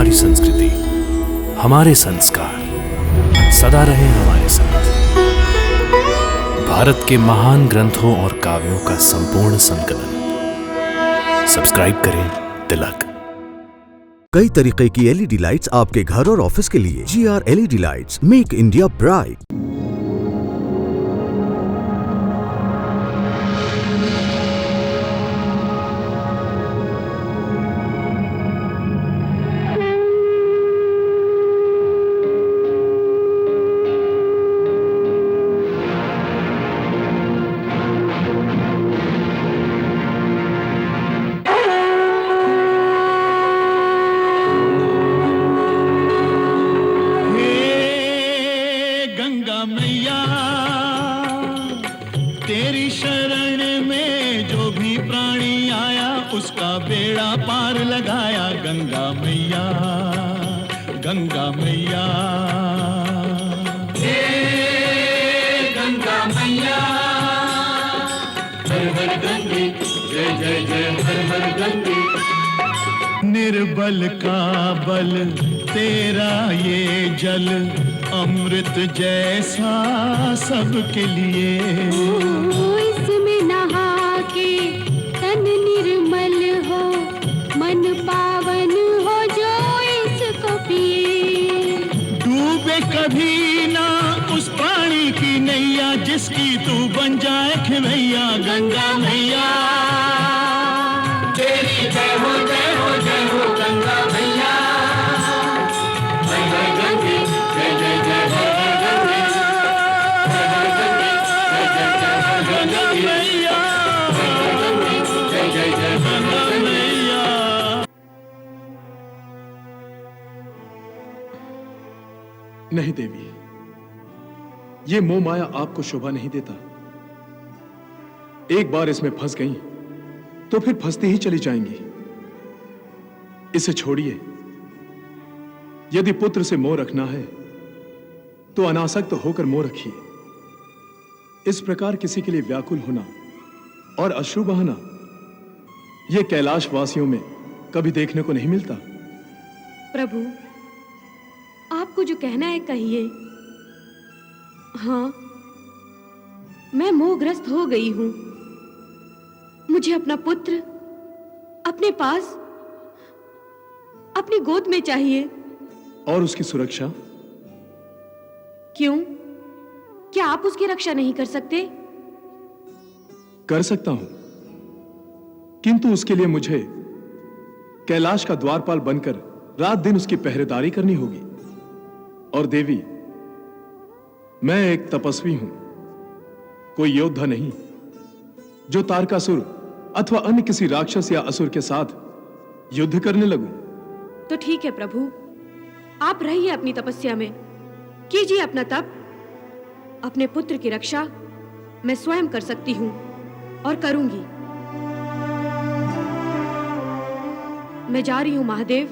हमारी संस्कृति, हमारे संस्कार सदा रहे हमारे साथ। भारत के महान ग्रंथों और काव्यों का संपूर्ण संकलन। सब्सक्राइब करें तिलक। कई तरीके की एलईडी लाइट्स आपके घर और ऑफिस के लिए। GR LED lights, make India bright. मैया तेरी शरण में जो भी प्राणी आया उसका बेड़ा पार लगाया। गंगा मैया, गंगा मैया, हे गंगा मैया, हर हर गंगे, जय जय जय हर हर गंगे। निर्बल का बल तेरा ये जल, अमृत जैसा सबके लिए। इसमें नहा के तन निर्मल हो, मन पावन हो जो इसको पिए। डूबे कभी ना उस पानी की नैया जिसकी तू बन जाए खिवैया। गंगा मैया तेरी जय हो जय हो जय हो गंगा मैया। नहीं देवी, ये मोह माया आपको शोभा नहीं देता। एक बार इसमें फंस गई तो फिर फंसती ही चली जाएंगी। इसे छोड़िए। यदि पुत्र से मोह रखना है तो अनासक्त होकर मोह रखिए। इस प्रकार किसी के लिए व्याकुल होना और अश्रु बहाना यह कैलाश वासियों में कभी देखने को नहीं मिलता। प्रभु, आपको जो कहना है कहिए। हाँ, मैं मोहग्रस्त हो गई हूं। मुझे अपना पुत्र अपने पास, अपनी गोद में चाहिए। और उसकी सुरक्षा? क्यों? क्या आप उसकी रक्षा नहीं कर सकते? कर सकता हूं, किंतु उसके लिए मुझे कैलाश का द्वारपाल बनकर रात दिन उसकी पहरेदारी करनी होगी। और देवी, मैं एक तपस्वी हूं, कोई योद्धा नहीं जो तारकासुर अथवा अन्य किसी राक्षस या असुर के साथ युद्ध करने लगूं। तो ठीक है प्रभु, आप रहिए अपनी तपस्या में, कीजिए अपना तप। अपने पुत्र की रक्षा मैं स्वयं कर सकती हूं और करूंगी। मैं जा रही हूं महादेव।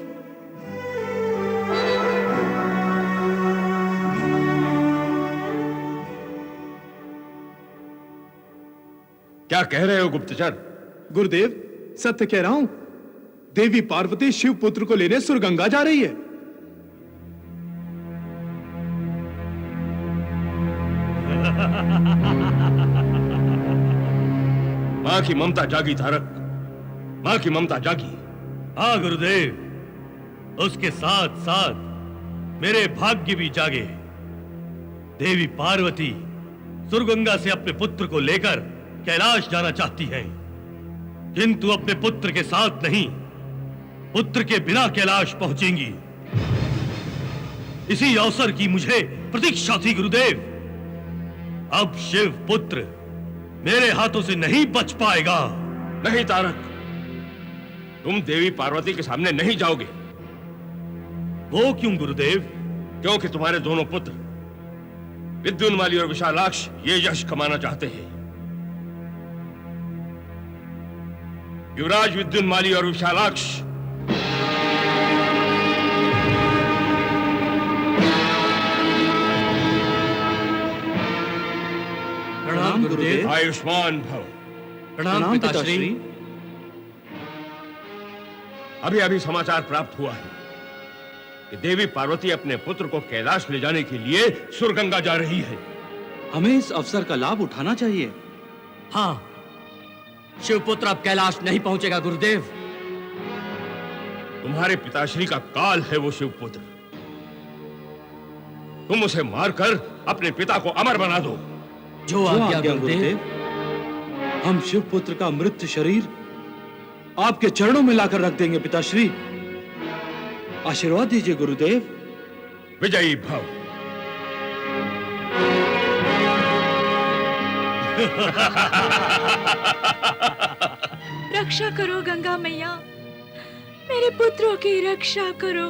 क्या कह रहे हो गुप्तचर? गुरुदेव, सत्य कह रहा हूं। देवी पार्वती शिव पुत्र को लेने सुरगंगा जा रही है। मां की ममता जागी तारक, मां की ममता जागी। हाँ गुरुदेव, उसके साथ साथ मेरे भाग्य भी जागे। देवी पार्वती सुरगंगा से अपने पुत्र को लेकर कैलाश जाना चाहती हैं, किंतु अपने पुत्र के साथ नहीं, पुत्र के बिना कैलाश पहुंचेंगी। इसी अवसर की मुझे प्रतीक्षा थी गुरुदेव। अब शिव पुत्र मेरे हाथों से नहीं बच पाएगा। नहीं तारक, तुम देवी पार्वती के सामने नहीं जाओगे। वो क्यों गुरुदेव? क्योंकि तुम्हारे दोनों पुत्र विद्युन्माली और विशालाक्ष ये यश कमाना चाहते हैं। युवराज विद्युन्माली और विशालाक्ष, प्रणाम गुरुदेव। आयुष्मान भव। प्रणाम पिताश्री। अभी अभी समाचार प्राप्त हुआ है कि देवी पार्वती अपने पुत्र को कैलाश ले जाने के लिए सुरगंगा जा रही है। हमें इस अवसर का लाभ उठाना चाहिए। हाँ, शिवपुत्र अब कैलाश नहीं पहुंचेगा गुरुदेव। तुम्हारे पिताश्री का काल है वो शिवपुत्र। तुम उसे मारकर अपने पिता को अमर बना दो। जो आज्ञा गुरुदेव। हम शिवपुत्र का मृत शरीर आपके चरणों में लाकर रख देंगे पिताश्री। आशीर्वाद दीजिए गुरुदेव। विजयी भव। रक्षा करो गंगा मैया, मेरे पुत्रों की रक्षा करो।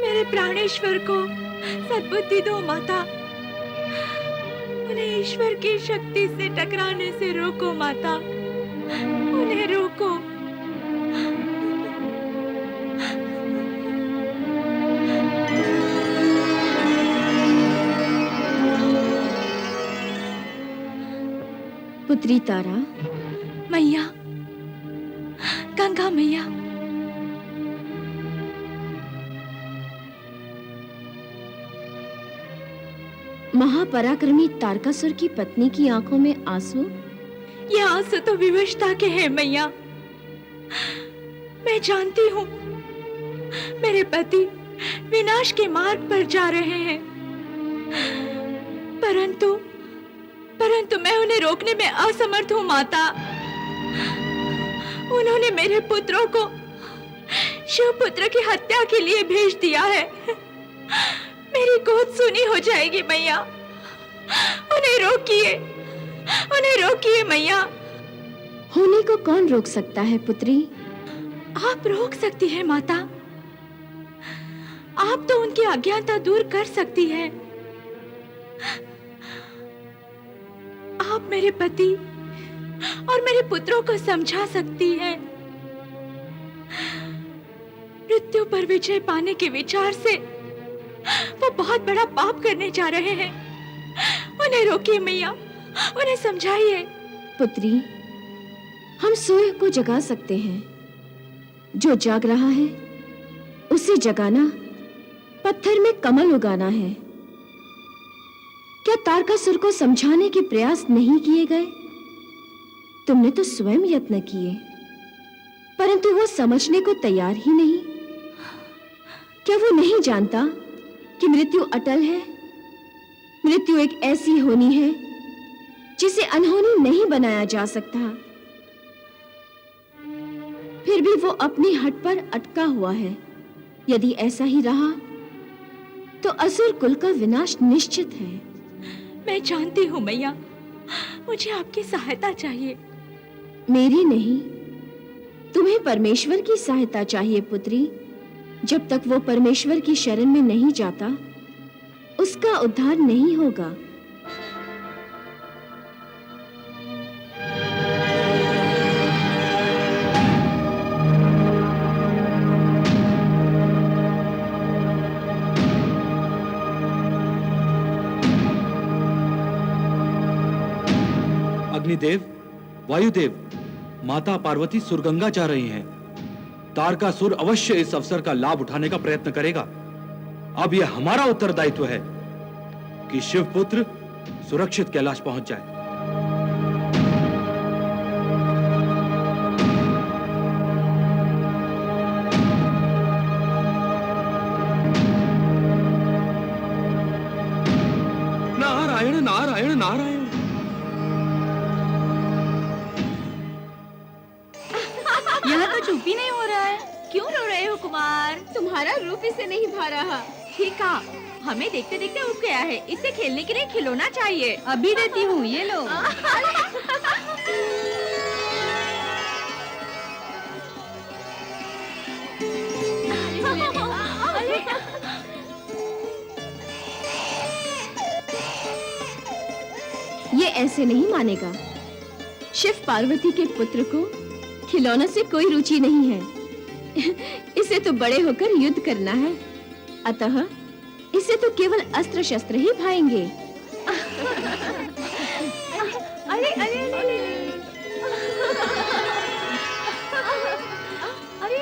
मेरे प्राणेश्वर को सद्बुद्धि दो माता। उन्हें ईश्वर की शक्ति से टकराने से रोको माता, उन्हें रोको। पुत्री तारा, मैया, गंगा मैया, महापराक्रमी तारकासुर की पत्नी की आंखों में आंसू। ये आंसू तो विवशता के हैं मैया। मैं जानती हूँ मेरे पति विनाश के मार्ग पर जा रहे हैं, परंतु मैं उन्हें रोकने में असमर्थ हूँ माता। उन्होंने मेरे पुत्रों को शिवपुत्र की हत्या के लिए भेज दिया है। मेरी गोद सुनी हो जाएगी मैया। उन्हें रोकिए मैया। होने को कौन रोक सकता है पुत्री? आप रोक सकती हैं माता। आप तो उनकी अज्ञानता दूर कर सकती हैं। आप मेरे पति और मेरे पुत्रों को समझा सकती हैं। मृत्यु पर विजय पाने के विचार से वो बहुत बड़ा पाप करने जा रहे हैं। उन्हें रोकिए मैया, उन्हें समझाइए। पुत्री, हम सोए को जगा सकते हैं। जो जाग रहा है उसे जगाना पत्थर में कमल उगाना है। क्या तारकासुर को समझाने के प्रयास नहीं किए गए? तुमने तो स्वयं यत्न किए, परंतु वो समझने को तैयार ही नहीं। क्या वो नहीं जानता कि मृत्यु अटल है? मृत्यु एक ऐसी होनी है जिसे अनहोनी नहीं बनाया जा सकता। फिर भी वो अपनी हट पर अटका हुआ है। यदि ऐसा ही रहा तो असुर कुल का विनाश निश्चित है। मैं जानती हूँ मैया, मुझे आपकी सहायता चाहिए। मेरी नहीं, तुम्हें परमेश्वर की सहायता चाहिए पुत्री। जब तक वो परमेश्वर की शरण में नहीं जाता, उसका उद्धार नहीं होगा। अग्निदेव, वायुदेव, माता पार्वती सुरगंगा जा रही हैं। तारकासुर अवश्य इस अवसर का लाभ उठाने का प्रयत्न करेगा। अब यह हमारा उत्तरदायित्व है कि शिवपुत्र सुरक्षित कैलाश पहुंच जाए। नारायण नारायण नारायण। यहाँ तो चुप ही नहीं हो रहा है। क्यों रो रहे हो कुमार? तुम्हारा रूप इसे नहीं भा रहा। ठीक है, हमें देखते देखते उठ गया है। इसे खेलने के लिए खिलौना चाहिए। अभी देती हूँ, ये लो। ये ऐसे नहीं मानेगा। शिव पार्वती के पुत्र को खिलौनों से कोई रुचि नहीं है। इसे तो बड़े होकर युद्ध करना है, अतः इसे तो केवल अस्त्र शस्त्र ही भाएंगे। अरे अरे अरे अरे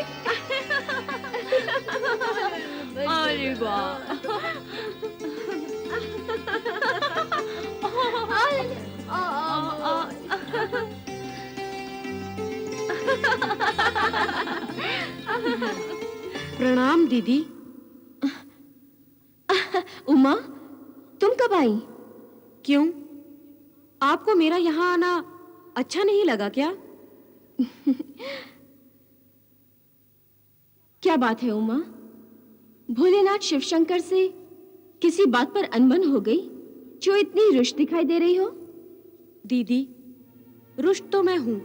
अरे वाह। प्रणाम दीदी। उमा, तुम कब आई? क्यों, आपको मेरा यहाँ आना अच्छा नहीं लगा क्या? क्या बात है उमा? भोलेनाथ शिवशंकर से किसी बात पर अनबन हो गई जो इतनी रुष्ट दिखाई दे रही हो? दीदी, रुष्ट तो मैं हूं,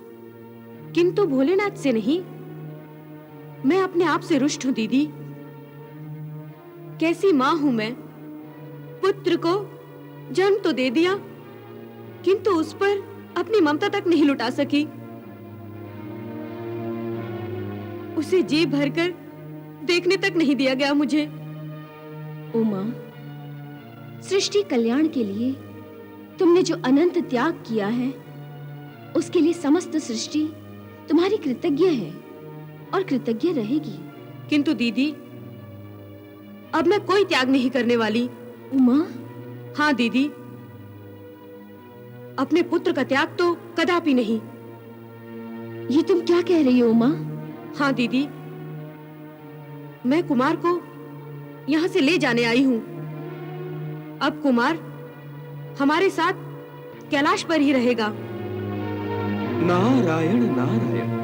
किंतु भोलेनाथ से नहीं। मैं अपने आप से रुष्ट हूं दीदी। कैसी मां हूं मैं? पुत्र को जन्म तो दे दिया, किंतु उस पर अपनी ममता तक नहीं लुटा सकी। उसे जी भरकर देखने तक नहीं दिया गया मुझे। उमा, सृष्टि कल्याण के लिए तुमने जो अनंत त्याग किया है, उसके लिए समस्त सृष्टि तुम्हारी कृतज्ञ है और कृतज्ञ रहेगी। किंतु दीदी, अब मैं कोई त्याग नहीं करने वाली। उमा? हाँ दीदी, अपने पुत्र का त्याग तो कदापि नहीं। ये तुम क्या कह रही हो उमा? हाँ दीदी, मैं कुमार को यहाँ से ले जाने आई हूँ। अब कुमार हमारे साथ कैलाश पर ही रहेगा। नारायण नारायण।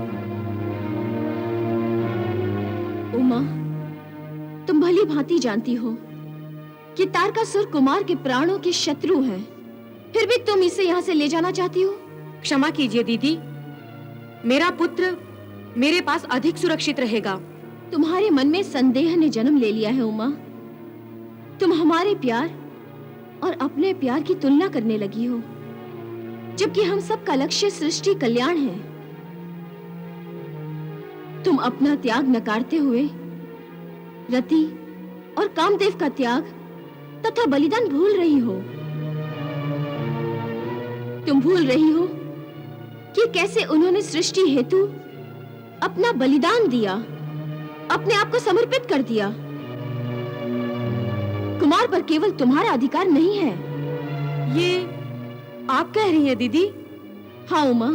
उमा, तुम भली भांति जानती हो कि तारकासुर कुमार के प्राणों के शत्रु हैं, फिर भी तुम इसे यहाँ से ले जाना चाहती हो? क्षमा कीजिए दीदी, मेरा पुत्र मेरे पास अधिक सुरक्षित रहेगा। तुम्हारे मन में संदेह ने जन्म ले लिया है उमा। तुम हमारे प्यार और अपने प्यार की तुलना करने लगी हो, जबकि हम सब का लक्ष्य सृष्टि कल्याण है। तुम अपना त्याग नकारते हुए रति और कामदेव का त्याग तथा बलिदान भूल रही हो। तुम भूल रही हो कि कैसे उन्होंने सृष्टि हेतु अपना बलिदान दिया, अपने आप को समर्पित कर दिया। कुमार पर केवल तुम्हारा अधिकार नहीं है। ये आप कह रही हैं दीदी? हाँ उमा,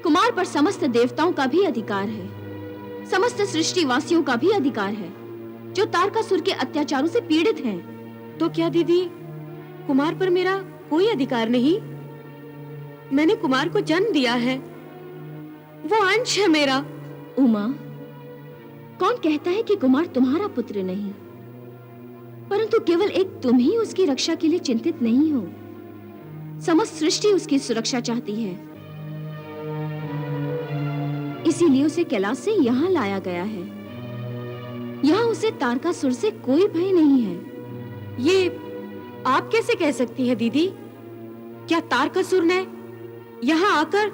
कुमार पर समस्त देवताओं का भी अधिकार है, समस्त सृष्टि वासियों का भी अधिकार है, जो तारकासुर के अत्याचारों से पीड़ित हैं। तो क्या दीदी, कुमार पर मेरा कोई अधिकार नहीं? मैंने कुमार को जन्म दिया है, वो अंश है मेरा। उमा, कौन कहता है कि कुमार तुम्हारा पुत्र नहीं, परंतु केवल एक तुम ही उसकी रक्षा के लिए चिंतित नहीं हो। समस्त सृष्टि उसकी सुरक्षा चाहती है, इसीलिए उसे कैलाश से यहाँ लाया गया है। यहाँ उसे तारकासुर से कोई भय नहीं है। ये आप कैसे कह सकती हैं दीदी? क्या तारकासुर ने यहाँ आकर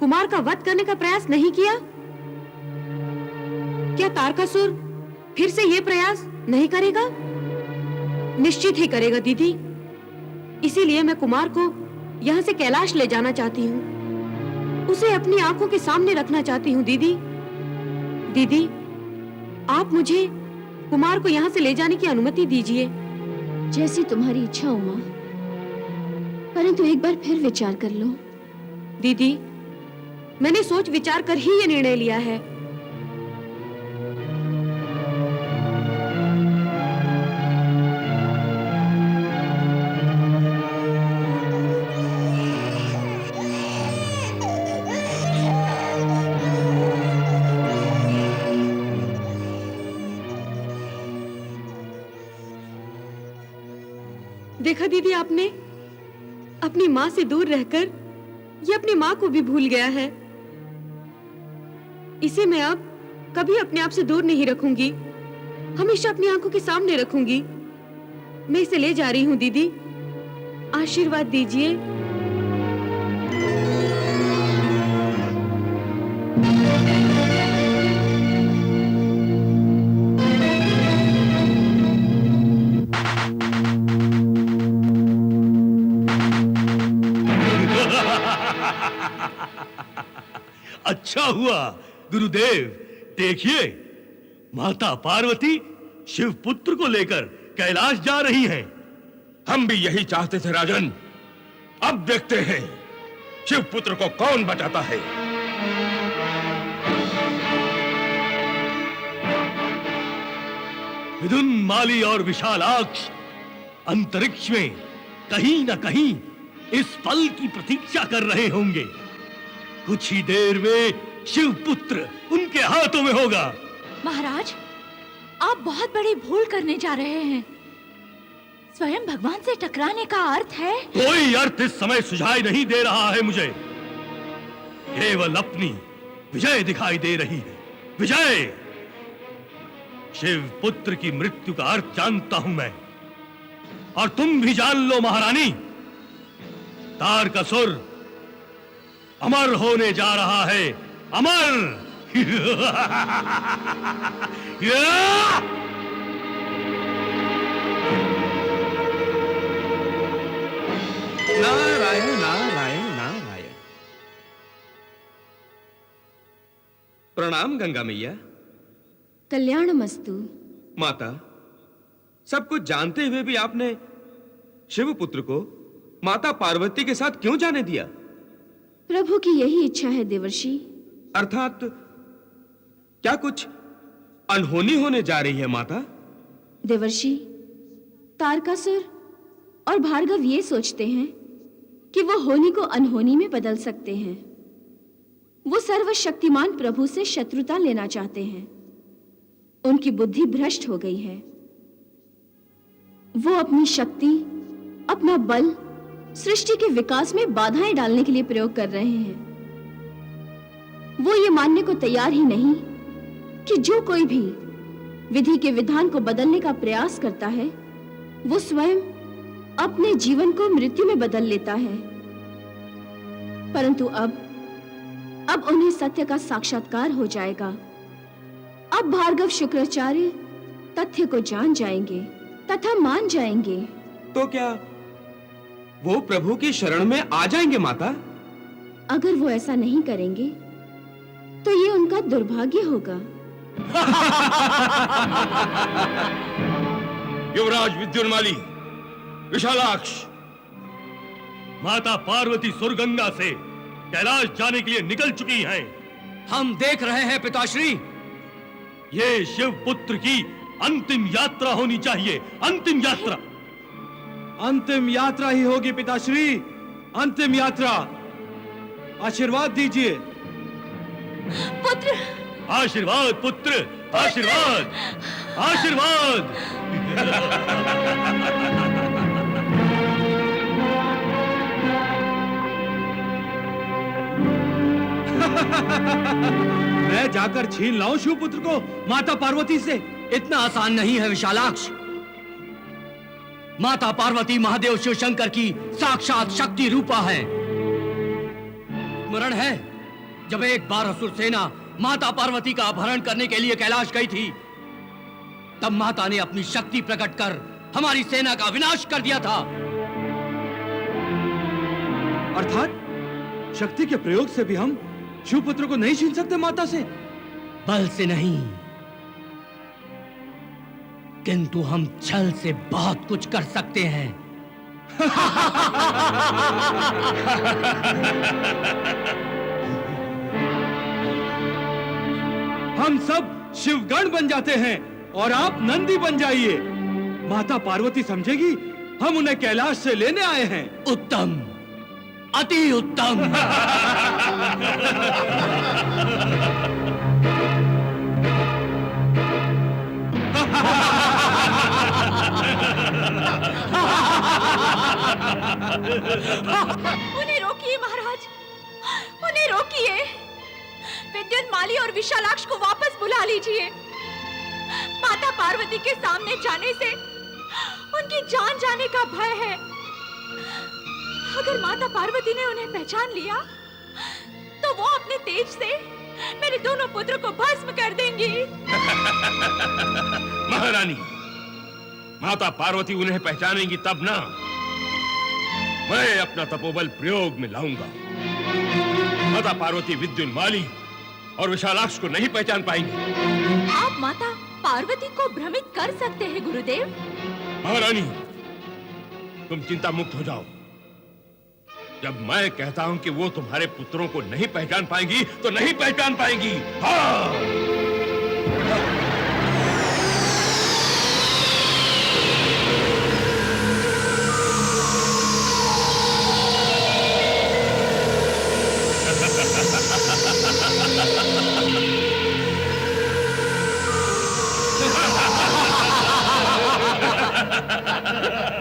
कुमार का वध करने का प्रयास नहीं किया? क्या तारकासुर फिर से ये प्रयास नहीं करेगा? निश्चित ही करेगा दीदी। इसीलिए मैं कुमार को यहाँ से कैलाश ले जाना चाहती हूँ, उसे अपनी आंखों के सामने रखना चाहती हूँ दीदी। दीदी, आप मुझे कुमार को यहाँ से ले जाने की अनुमति दीजिए। जैसी तुम्हारी इच्छा उमा, परंतु एक बार फिर विचार कर लो। दीदी, मैंने सोच विचार कर ही ये निर्णय लिया है। देखा दीदी, आपने अपनी माँ से दूर रहकर ये अपनी माँ को भी भूल गया है। इसे मैं अब कभी अपने आप से दूर नहीं रखूंगी, हमेशा अपनी आंखों के सामने रखूंगी। मैं इसे ले जा रही हूँ दीदी, आशीर्वाद दीजिए। अच्छा हुआ गुरुदेव, देखिए माता पार्वती शिव पुत्र को लेकर कैलाश जा रही हैं। हम भी यही चाहते थे राजन। अब देखते हैं शिव पुत्र को कौन बचाता है। विदुन माली और विशालाक्ष अंतरिक्ष में कहीं न कहीं इस पल की प्रतीक्षा कर रहे होंगे। कुछ ही देर में शिव पुत्र उनके हाथों में होगा। महाराज, आप बहुत बड़ी भूल करने जा रहे हैं। स्वयं भगवान से टकराने का अर्थ है? कोई अर्थ इस समय सुझाई नहीं दे रहा है मुझे। केवल अपनी विजय दिखाई दे रही है। विजय! शिव पुत्र की मृत्यु का अर्थ जानता हूं मैं, और तुम भी जान लो महारानी। तारकासुर अमर होने जा रहा है। अमर! नारायण नारायण नारायण। प्रणाम गंगा मैया। कल्याणमस्तु। माता, सब कुछ जानते हुए भी आपने शिव पुत्र को माता पार्वती के साथ क्यों जाने दिया? प्रभु की यही इच्छा है देवर्षि। अर्थात क्या कुछ अनहोनी होने जा रही है माता? देवर्षि, तारकासुर और भार्गव ये सोचते हैं कि वो होनी को अनहोनी में बदल सकते हैं। वो सर्वशक्तिमान प्रभु से शत्रुता लेना चाहते हैं। उनकी बुद्धि भ्रष्ट हो गई है। वो अपनी शक्ति, अपना बल सृष्टि के विकास में बाधाएं डालने के लिए प्रयोग कर रहे हैं। वो ये मानने को तैयार ही नहीं कि जो कोई भी विधि के विधान को बदलने का प्रयास करता है, वो स्वयं अपने जीवन को मृत्यु में बदल लेता है। परंतु अब उन्हें सत्य का साक्षात्कार हो जाएगा। अब भार्गव शुक्राचार्य तथ्य को जान जाएंगे तथा मान जाएंगे। तो क्या वो प्रभु की शरण में आ जाएंगे माता? अगर वो ऐसा नहीं करेंगे तो ये उनका दुर्भाग्य होगा। युवराज विद्युन्माली, विशालाक्ष, माता पार्वती सुरगंगा से कैलाश जाने के लिए निकल चुकी हैं। हम देख रहे हैं पिताश्री। ये शिव पुत्र की अंतिम यात्रा होनी चाहिए। अंतिम यात्रा। अंतिम यात्रा ही होगी पिताश्री। अंतिम यात्रा। आशीर्वाद दीजिए। पुत्र! आशीर्वाद पुत्र, आशीर्वाद, आशीर्वाद। मैं जाकर छीन लाऊं शिवपुत्र को माता पार्वती से? इतना आसान नहीं है विशालाक्ष। माता पार्वती महादेव शिव शंकर की साक्षात शक्ति रूपा है। स्मरण है जब एक बार असुर सेना माता पार्वती का अपहरण करने के लिए कैलाश गई थी, तब माता ने अपनी शक्ति प्रकट कर हमारी सेना का विनाश कर दिया था। अर्थात शक्ति के प्रयोग से भी हम शिवपुत्र को नहीं छीन सकते माता से? बल से नहीं, किंतु हम छल से बहुत कुछ कर सकते हैं। हम सब शिवगण बन जाते हैं और आप नंदी बन जाइए। माता पार्वती समझेगी हम उन्हें कैलाश से लेने आए हैं। उत्तम, अति उत्तम। उन्हें रोकिए महाराज, उन्हें रोकिए। विद्युन्माली और विशालाक्ष को वापस बुला लीजिए। माता पार्वती के सामने जाने से उनकी जान जाने का भय है। अगर माता पार्वती ने उन्हें पहचान लिया तो वो अपने तेज से मेरे दोनों पुत्रों को भस्म कर देंगी। महारानी, माता पार्वती उन्हें पहचानेंगी तब ना। मैं अपना तपोबल प्रयोग में लाऊंगा। माता पार्वती विद्युन्माली और विशालाक्ष को नहीं पहचान पाएंगे। आप माता पार्वती को भ्रमित कर सकते हैं गुरुदेव। महारानी, तुम चिंता मुक्त हो जाओ। जब मैं कहता हूं कि वो तुम्हारे पुत्रों को नहीं पहचान पाएंगी तो नहीं पहचान पाएंगी। हाँ।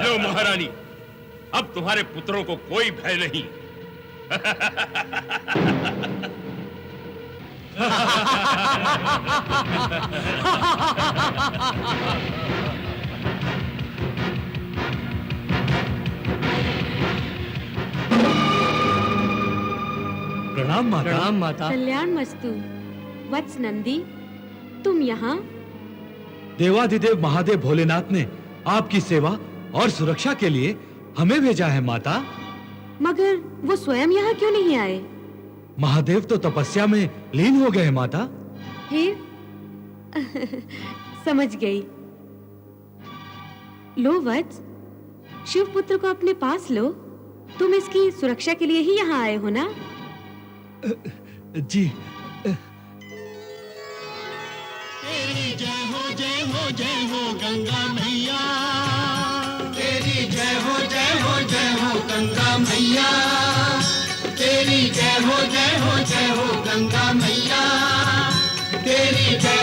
लो महारानी, अब तुम्हारे पुत्रों को कोई भय नहीं। प्रणाम माता। प्रणाम माता। कल्याण मस्तु। वत्स नंदी, तुम यहाँ? देवाधिदेव महादेव भोलेनाथ ने आपकी सेवा और सुरक्षा के लिए हमें भेजा है माता। मगर वो स्वयं यहाँ क्यों नहीं आए? महादेव तो तपस्या में लीन हो गए हैं माता। फिर समझ गई। लो वत्स, शिव पुत्र को अपने पास लो। तुम इसकी सुरक्षा के लिए ही यहाँ आए हो ना? जी। तेरी जय हो जय हो जय हो गंगा मैया, तेरी जय हो जय हो जय हो गंगा मैया, तेरी जय हो जय हो जय हो गंगा मैया, तेरी जय